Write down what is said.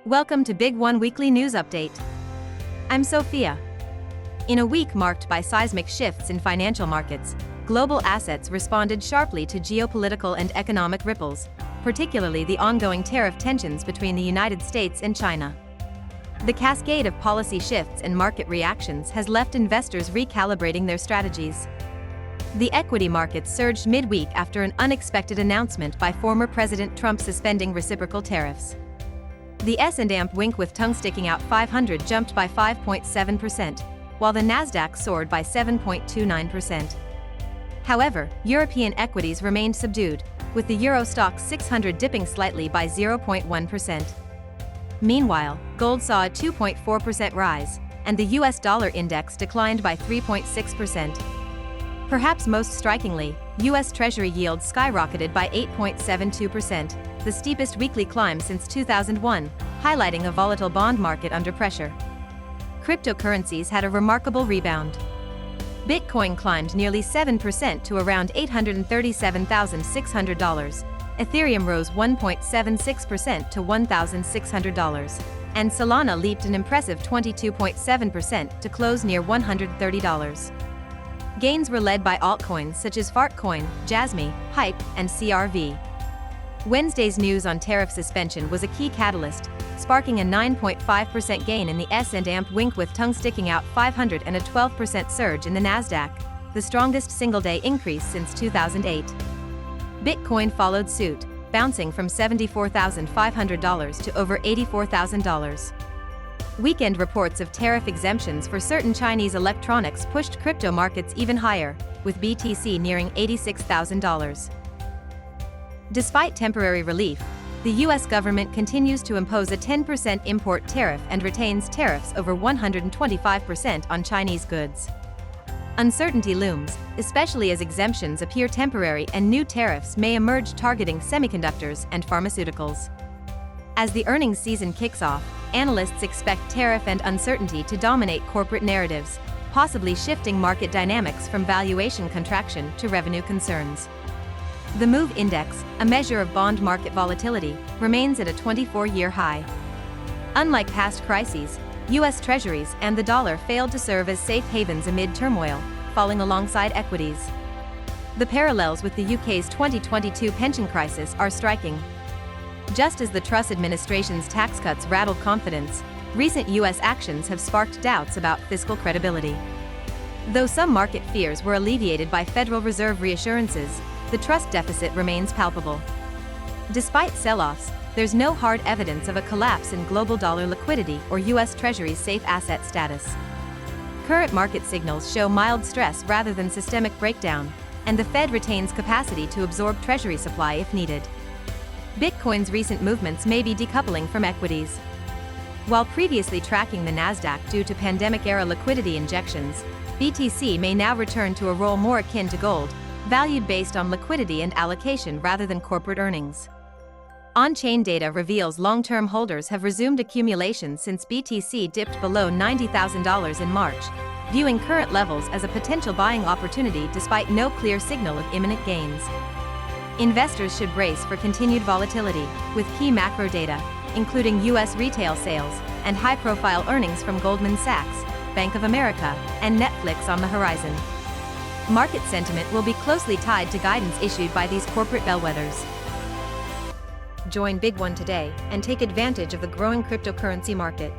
Welcome to BigONE Weekly News Update. I'm Sophia. In a week marked by seismic shifts in financial markets, global assets responded sharply to geopolitical and economic ripples, particularly the ongoing tariff tensions between the United States and China. The cascade of policy shifts and market reactions has left investors recalibrating their strategies. The equity markets surged midweek after an unexpected announcement by former President Trump suspending reciprocal tariffs. The S&P wink with tongue sticking out 500 jumped by 5.7%, while the Nasdaq soared by 7.29%. However, European equities remained subdued, with the Euro Stoxx 600 dipping slightly by 0.1%. Meanwhile, gold saw a 2.4% rise, and the US dollar index declined by 3.6%. Perhaps most strikingly, US Treasury yields skyrocketed by 8.72%, the steepest weekly climb since 2001, highlighting a volatile bond market under pressure. Cryptocurrencies had a remarkable rebound. Bitcoin climbed nearly 7% to around $837,600, Ethereum rose 1.76% to $1,600, and Solana leaped an impressive 22.7% to close near $130. Gains were led by altcoins such as Fartcoin, Jasmy, Hype, and CRV. Wednesday's news on tariff suspension was a key catalyst, sparking a 9.5% gain in the S&P wink with tongue sticking out 500 and a 12% surge in the Nasdaq, the strongest single-day increase since 2008. Bitcoin followed suit, bouncing from $74,500 to over $84,000. Weekend reports of tariff exemptions for certain Chinese electronics pushed crypto markets even higher, with BTC nearing $86,000. Despite temporary relief, the U.S. government continues to impose a 10% import tariff and retains tariffs over 125% on Chinese goods. Uncertainty looms, especially as exemptions appear temporary and new tariffs may emerge targeting semiconductors and pharmaceuticals. As the earnings season kicks off, analysts expect tariff and uncertainty to dominate corporate narratives, possibly shifting market dynamics from valuation contraction to revenue concerns. The MOVE Index, a measure of bond market volatility, remains at a 24-year high. Unlike past crises, U.S. Treasuries and the dollar failed to serve as safe havens amid turmoil, falling alongside equities. The parallels with the UK's 2022 pension crisis are striking. Just as the Truss administration's tax cuts rattled confidence, recent U.S. actions have sparked doubts about fiscal credibility. Though some market fears were alleviated by Federal Reserve reassurances, the trust deficit remains palpable. Despite sell-offs, there's no hard evidence of a collapse in global dollar liquidity or U.S. Treasury's safe asset status. Current market signals show mild stress rather than systemic breakdown, and the Fed retains capacity to absorb Treasury supply if needed. Bitcoin's recent movements may be decoupling from equities. While previously tracking the Nasdaq due to pandemic-era liquidity injections, BTC may now return to a role more akin to gold, valued based on liquidity and allocation rather than corporate earnings. On-chain data reveals long-term holders have resumed accumulation since BTC dipped below $90,000 in March, viewing current levels as a potential buying opportunity despite no clear signal of imminent gains. Investors should brace for continued volatility, with key macro data, including U.S. retail sales and high-profile earnings from Goldman Sachs, Bank of America, and Netflix on the horizon. Market sentiment will be closely tied to guidance issued by these corporate bellwethers. Join BigONE today and take advantage of the growing cryptocurrency market.